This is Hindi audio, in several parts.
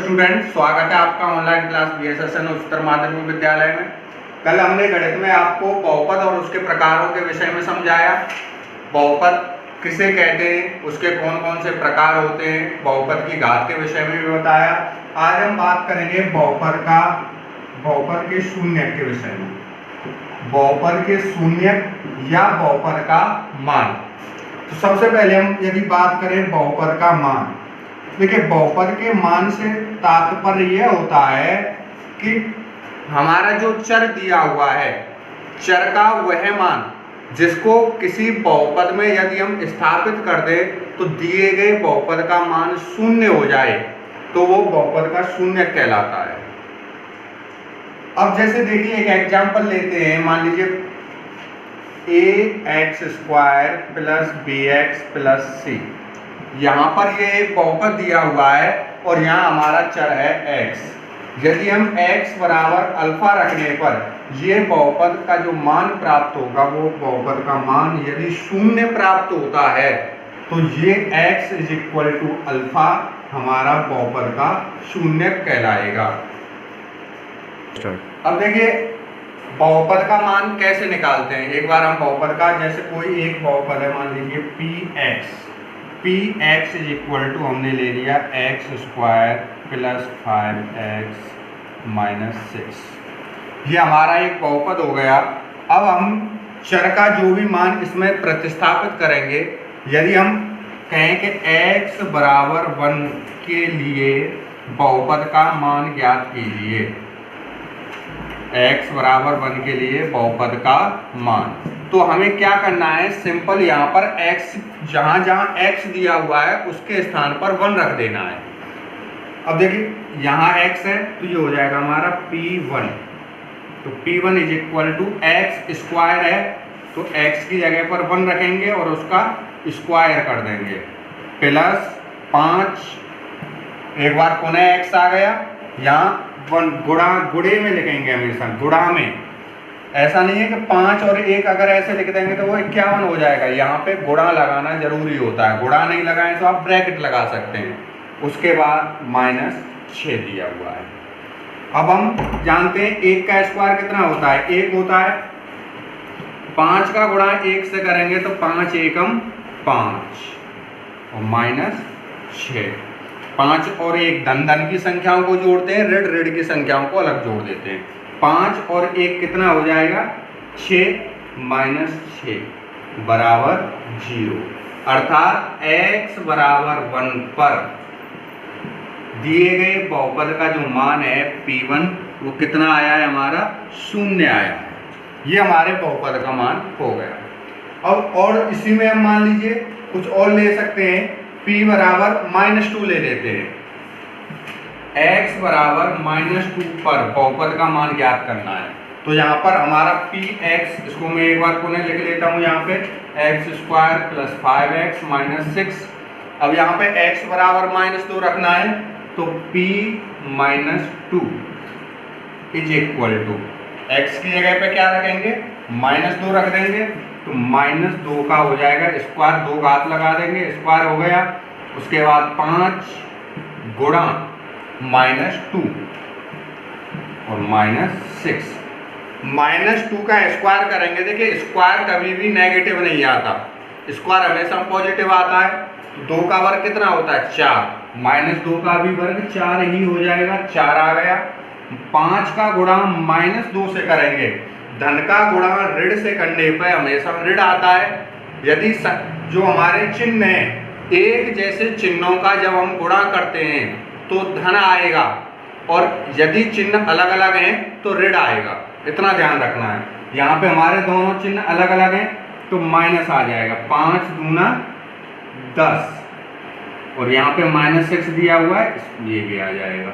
स्टूडेंट, स्वागत है आपका ऑनलाइन क्लास BSSN उच्चतर माध्यमिक विद्यालय में। कल हमने गणित में आपको बहुपद और उसके प्रकारों के विषय में समझाया। बहुपद किसे कहते हैं, उसके कौन कौन से प्रकार होते हैं, बहुपद की घात के विषय में भी बताया। आज हम बात करेंगे बहुपद के शून्य के विषय में। बहुपद के शून्य या बहुपद का मान। तो सबसे पहले हम यदि बात करें बहुपद का मान, देखिए बहुपद के मान से तात्पर्य यह होता है कि हमारा जो चर दिया हुआ है, चर का वह मान जिसको किसी बहुपद में यदि हम स्थापित कर दें तो दिए गए बहुपद का मान शून्य हो जाए तो वो बहुपद का शून्य कहलाता है। अब जैसे देखिए एक एग्जांपल लेते हैं, मान लीजिए ax² + bx + c। यहाँ पर ये एक बहुपद दिया हुआ है और यहाँ हमारा चर है x। यदि हम x बराबर अल्फा रखने पर ये बहुपद का जो मान प्राप्त होगा, वो बहुपद का मान यदि शून्य प्राप्त होता है तो ये x = अल्फा हमारा बहुपद का शून्य कहलाएगा। अब देखिए बहुपद का मान कैसे निकालते हैं। एक बार हम बहुपद का, जैसे कोई एक बहुपद है, मान लीजिए px = हमने ले लिया x² + 5x - 6। ये हमारा एक बहुपद हो गया। अब हम चर का जो भी मान इसमें प्रतिस्थापित करेंगे, यदि हम कहें कि x बराबर 1 के लिए बहुपद का मान ज्ञात कीजिए, x बराबर 1 के लिए बहुपद का मान, तो हमें क्या करना है, सिंपल यहाँ पर x जहाँ x दिया हुआ है उसके स्थान पर 1 रख देना है। अब देखिए यहाँ x है तो ये हो जाएगा हमारा p1। तो p1 = x² है तो x की जगह पर 1 रखेंगे और उसका स्क्वायर कर देंगे +5। एक बार पुनः x आ गया, यहाँ 1 गुणे में लिखेंगे, हमेशा गुणा में। ऐसा नहीं है कि 5 और 1 अगर ऐसे लिख देंगे तो वो 51 हो जाएगा। यहाँ पे गुणा लगाना जरूरी होता है। गुणा नहीं लगाएं तो आप ब्रैकेट लगा सकते हैं। उसके बाद -6 दिया हुआ है। अब हम जानते हैं 1 का स्क्वायर कितना होता है, 1 होता है। 5 का गुणा 1 से करेंगे तो 5 × 1 = 5 और -6। 5 और 1 धन की संख्याओं को जोड़ते हैं, ऋण की संख्याओं को अलग जोड़ देते हैं। 5 और 1 कितना हो जाएगा, 6 - 6 बराबर 0। अर्थात x बराबर 1 पर दिए गए बहुपद का जो मान है p1, वो कितना आया है, हमारा 0 आया है। ये हमारे बहुपद का मान हो गया। अब और इसी में हम मान लीजिए कुछ और ले सकते हैं, p बराबर -2 ले लेते हैं। x बराबर -2 पर बहुपद का मान ज्ञात करना है। तो यहाँ पर हमारा px, इसको मैं एक बार पुनः लिख लेता हूँ, यहाँ पे x² + 5x - 6। अब यहाँ पे x बराबर -2 रखना है तो p - 2 = x की जगह पे क्या रखेंगे, -2 रख देंगे तो -2 का हो जाएगा स्क्वायर, 2 घात लगा देंगे, स्क्वायर हो गया। उसके बाद 5 गुणा -2 और -6। -2 का स्क्वायर करेंगे। देखिए स्क्वायर कभी भी नेगेटिव नहीं आता, स्क्वायर हमेशा पॉजिटिव आता है। 2 का वर्ग कितना होता है, 4। -2 का भी वर्ग 4 ही हो जाएगा, 4 आ गया। 5 का गुणा -2 से करेंगे, धन का गुणा ऋण से करने पर हमेशा ऋण आता है। यदि जो हमारे चिन्ह हैं, एक जैसे चिन्हों का जब हम गुणा करते हैं तो धन आएगा, और यदि चिन्ह अलग अलग हैं तो ऋण आएगा। इतना ध्यान रखना है। यहाँ पे हमारे दोनों चिन्ह अलग अलग हैं तो माइनस आ जाएगा, 5 दूना 10, और यहाँ पे -6 दिया हुआ है, ये भी आ जाएगा।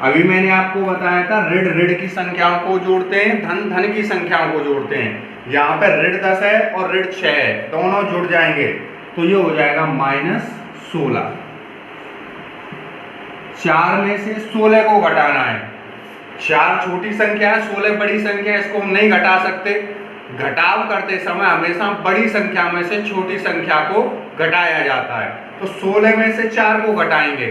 अभी मैंने आपको बताया था ऋण की संख्याओं को जोड़ते हैं, धन की संख्याओं को जोड़ते हैं। यहाँ पे ऋण 10 है और ऋण 6 है, दोनों जुड़ जाएंगे तो ये हो जाएगा -16। 4 में से 16 को घटाना है। 4 छोटी संख्या है, 16 बड़ी संख्या है, इसको हम नहीं घटा सकते। घटाव करते समय हमेशा बड़ी संख्या में से छोटी संख्या को घटाया जाता है। तो 16 में से 4 को घटाएंगे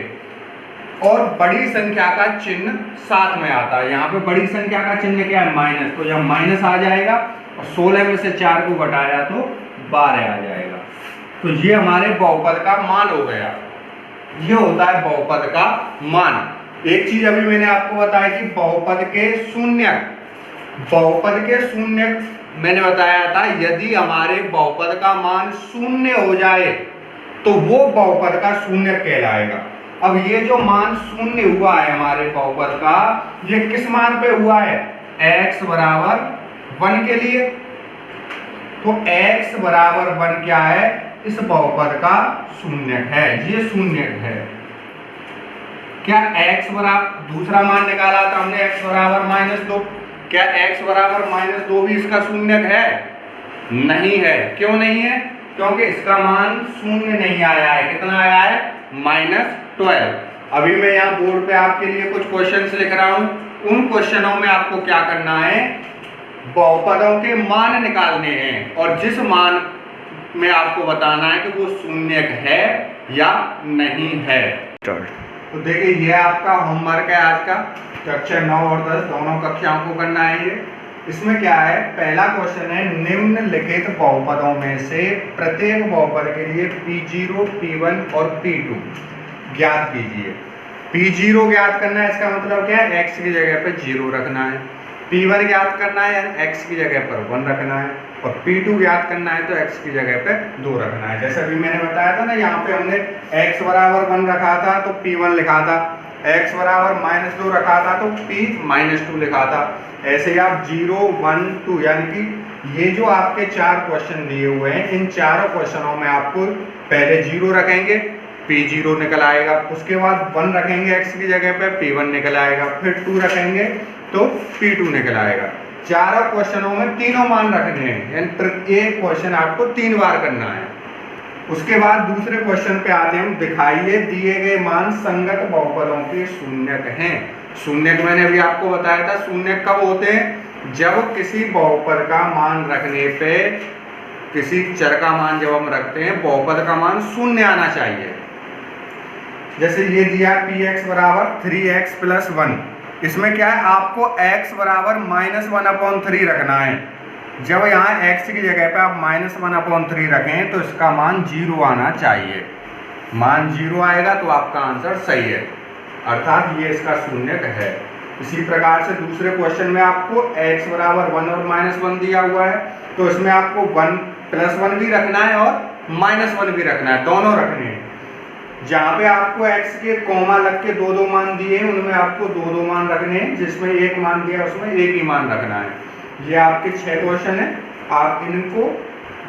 और बड़ी संख्या का चिन्ह साथ में आता है। यहाँ पे बड़ी संख्या का चिन्ह क्या है? माइनस। तो जब माइनस आ जाएगा और 16 में से 4 को घटाया तो 12 आ जाएगा। तो ये हमारे बहुपद का मान हो गया। ये होता है बहुपद का मान। एक चीज अभी मैंने आपको बताया कि बहुपद के शून्य मैंने बताया था, यदि हमारे बहुपद का मान शून्य हो जाए तो वो बहुपद का शून्य कहलाएगा। अब ये जो मान शून्य हुआ है हमारे बहुपद का, ये किस मान पे हुआ है? x बराबर 1 के लिए। तो x बराबर 1 क्या है? इस बहुपद का शून्य है। ये शून्य है। क्या x बराबर, दूसरा मान निकाला था हमने x बराबर -2, क्या x बराबर -2 भी इसका शून्य है? नहीं है। क्यों नहीं है? क्योंकि इसका मान शून्य नहीं आया है। कितना आया है? -12। अभी मैं यहाँ बोर्ड पे आपके लिए कुछ क्वेश्चंस लिख रहा हूँ। उन क्वेश्चनों में आपको क्या करना है? बहुपदों के मान निकालने हैं और जिस मान में आपको बताना है कि वो शून्य है या नहीं है। तो देखिए, ये आपका होमवर्क है आज का। कक्षा 9 और 10 दोनों कक्षाओं को करना है ये। इसमें क्या है? पहला क्वेश्चन है, निम्नलिखित बहुपदों में से प्रत्येक बहुपद के लिए P0, P1 और P2 ज्ञात कीजिए। P0 ज्ञात करना है, इसका मतलब क्या है? x की जगह पे 0 रखना है। P1 ज्ञात करना है, यानी x की जगह पर 1 रखना है। और P2 ज्ञात करना है तो x की जगह पे 2 रखना है। जैसे अभी मैंने बताया था ना, यहाँ पे हमने x बराबर 1 रखा था तो P1 लिखा था, x बराबर -2 रखा था तो P-2 लिखा था। ऐसे ही आप 0, 1, 2 यानी कि ये जो आपके 4 क्वेश्चन दिए हुए हैं, इन चारों क्वेश्चनों में आपको पहले 0 रखेंगे, P0 निकल आएगा। उसके बाद 1 रखेंगे x की जगह पे, P1 निकल आएगा। फिर 2 रखेंगे तो P2 निकल आएगा। चारों क्वेश्चनों में तीनों मान रखने हैं, यानी प्रत्येक क्वेश्चन आपको 3 बार करना है। उसके बाद दूसरे क्वेश्चन पे आते हैं। दिखाइए दिए गए मान संगत बहुपदों के शून्यक हैं। शून्यक मैंने अभी आपको बताया था, शून्यक कब होते हैं? जब किसी बहुपद का मान रखने पे, किसी चर का मान जब हम रखते हैं, बहुपद का मान शून्य आना चाहिए। जैसे ये दिया px बराबर 3x + 1। इसमें क्या है? आपको x बराबर -1/3 रखना है। जब यहाँ x की जगह पे आप -1/3 रखें तो इसका मान 0 आना चाहिए। मान 0 आएगा तो आपका आंसर सही है, अर्थात ये इसका शून्यक है। इसी प्रकार से दूसरे क्वेश्चन में आपको x बराबर 1 और -1 दिया हुआ है, तो इसमें आपको 1 + 1 भी रखना है और -1 भी रखना है, दोनों रखने हैं। जहाँ पे आपको x के कॉमा लग के 2-2 मान दिए हैं, उनमें आपको 2-2 मान रखने हैं। जिसमें 1 मान दिया उसमें 1 ही मान रखना है। ये आपके 6 क्वेश्चन है। आप इनको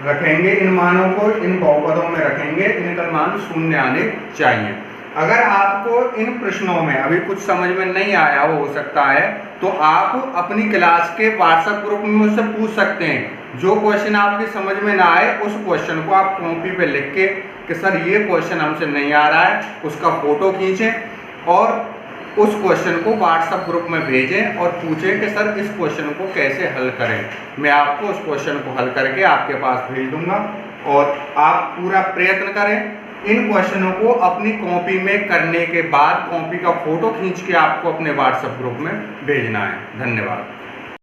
रखेंगे, इन मानों को इन बहुपदों में रखेंगे, इनका मान शून्य आने चाहिए। अगर आपको इन प्रश्नों में अभी कुछ समझ में नहीं आया हो सकता है, तो आप अपनी क्लास के व्हाट्सएप ग्रुप में मुझसे पूछ सकते हैं। जो क्वेश्चन आपकी समझ में ना आए, उस क्वेश्चन को आप कॉपी पे लिख के कि सर ये क्वेश्चन हमसे नहीं आ रहा है, उसका फोटो खींचें और उस क्वेश्चन को व्हाट्सएप ग्रुप में भेजें और पूछें कि सर इस क्वेश्चन को कैसे हल करें। मैं आपको उस क्वेश्चन को हल करके आपके पास भेज दूंगा और आप पूरा प्रयत्न करें। इन क्वेश्चनों को अपनी कॉपी में करने के बाद कॉपी का फोटो खींच के आपको अपने व्हाट्सएप ग्रुप में भेजना है। धन्यवाद।